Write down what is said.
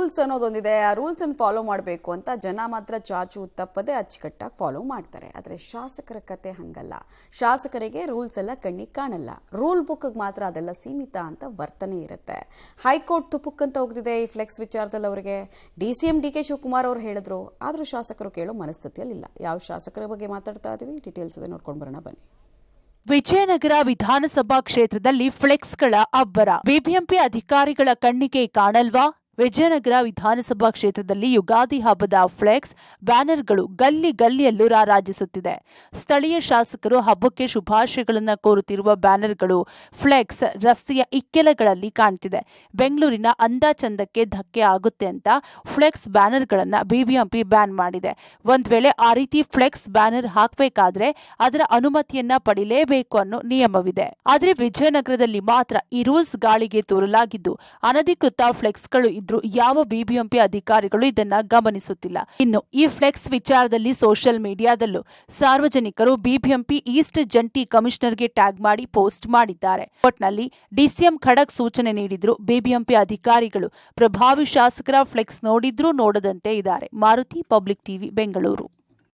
Rules ಅನ್ನೋದೊಂದಿದೆ, ಆ rules ಅನ್ನು follow ಮಾಡಬೇಕು ಅಂತ ಜನ ಮಾತ್ರ ಚಾಚು ತಪ್ಪದೆ ಅಚ್ಚುಕಟ್ಟಾಗಿ ಫಾಲೋ ಮಾಡ್ತಾರೆ. ಆದರೆ ಶಾಸಕರ ಕತೆ ಹಂಗಲ್ಲ. ಶಾಸಕರಿಗೆ ರೂಲ್ಸ್ ಎಲ್ಲ ಕಣ್ಣಿಗೆ ಕಾಣಲ್ಲ. ರೂಲ್ ಬುಕ್ ಮಾತ್ರ ಅದೆಲ್ಲ ಸೀಮಿತ ಅಂತ ವರ್ತನೆ ಇರುತ್ತೆ. ಹೈಕೋರ್ಟ್ ತುಪ್ಪಕ್ಕಂತ ಹೋಗ್ತಿದೆ ಈ ಫ್ಲೆಕ್ಸ್ ವಿಚಾರದಲ್ಲಿ. ಅವರಿಗೆ DCM DK ಶಿವಕುಮಾರ್ ಅವರು ಹೇಳಿದ್ರು, ಆದರೂ ಶಾಸಕರು ಕೇಳೋ ಮನಸ್ಥಿತಿಯಲ್ಲಿಲ್ಲ. ಯಾವ ಶಾಸಕರ ಬಗ್ಗೆ ಮಾತಾಡ್ತಾ ಇದೀವಿ, ಡೀಟೇಲ್ಸ್ ಇದೆ ನೋಡ್ಕೊಂಡು ಬರೋಣ ಬನ್ನಿ. ವಿಜಯನಗರ ವಿಧಾನಸಭಾ ಕ್ಷೇತ್ರದಲ್ಲಿ ಫ್ಲೆಕ್ಸ್ಗಳ ಅಬ್ಬರ. ಬಿಬಿಎಂಪಿ ಅಧಿಕಾರಿಗಳ ಕಣ್ಣಿಗೆ ಕಾಣಲ್ವಾ? ವಿಜಯನಗರ ವಿಧಾನಸಭಾ ಕ್ಷೇತ್ರದಲ್ಲಿ ಯುಗಾದಿ ಹಬ್ಬದ ಫ್ಲೆಕ್ಸ್ ಬ್ಯಾನರ್ಗಳು ಗಲ್ಲಿ ಗಲ್ಲಿಯಲ್ಲೂ ರಾರಾಜಿಸುತ್ತಿದೆ. ಸ್ಥಳೀಯ ಶಾಸಕರು ಹಬ್ಬಕ್ಕೆ ಶುಭಾಶಯಗಳನ್ನು ಕೋರುತ್ತಿರುವ ಬ್ಯಾನರ್ಗಳು, ಫ್ಲೆಕ್ಸ್ ರಸ್ತೆಯ ಇಕ್ಕೆಲಗಳಲ್ಲಿ ಕಾಣ್ತಿದೆ. ಬೆಂಗಳೂರಿನ ಅಂದಾಚಂದಕ್ಕೆ ಧಕ್ಕೆ ಆಗುತ್ತೆ ಅಂತ ಫ್ಲೆಕ್ಸ್ ಬ್ಯಾನರ್ಗಳನ್ನು ಬಿಬಿಎಂಪಿ ಬ್ಯಾನ್ ಮಾಡಿದೆ. ಒಂದ್ ವೇಳೆ ಆ ರೀತಿ ಫ್ಲೆಕ್ಸ್ ಬ್ಯಾನರ್ ಹಾಕಬೇಕಾದ್ರೆ ಅದರ ಅನುಮತಿಯನ್ನ ಪಡಿಲೇಬೇಕು ಅನ್ನೋ ನಿಯಮವಿದೆ. ಆದರೆ ವಿಜಯನಗರದಲ್ಲಿ ಮಾತ್ರ ಈ ರೂಲ್ಸ್ ಗಾಳಿಗೆ ತೂರಲಾಗಿದ್ದು, ಅನಧಿಕೃತ ಫ್ಲೆಕ್ಸ್ಗಳು ಇದ್ರು ಯಾವ ಬಿಬಿಎಂಪಿ ಅಧಿಕಾರಿಗಳು ಇದನ್ನ ಗಮನಿಸುತ್ತಿಲ್ಲ. ಇನ್ನು ಈ ಫ್ಲೆಕ್ಸ್ ವಿಚಾರದಲ್ಲಿ ಸೋಷಿಯಲ್ ಮೀಡಿಯಾದಲ್ಲೂ ಸಾರ್ವಜನಿಕರು ಬಿಬಿಎಂಪಿ ಈಸ್ಟ್ ಜಂಟಿ ಕಮಿಷನರ್ಗೆ ಟ್ಯಾಗ್ ಮಾಡಿ ಪೋಸ್ಟ್ ಮಾಡಿದ್ದಾರೆ. ಒಟ್ನಲ್ಲಿ DCM ಖಡಕ್ ಸೂಚನೆ ನೀಡಿದ್ರು. ಬಿಬಿಎಂಪಿ ಅಧಿಕಾರಿಗಳು ಪ್ರಭಾವಿ ಶಾಸಕರ ಫ್ಲೆಕ್ಸ್ ನೋಡಿದ್ರೂ ನೋಡದಂತೆ ಇದ್ದಾರೆ. Maruti, public TV, Bengaluru.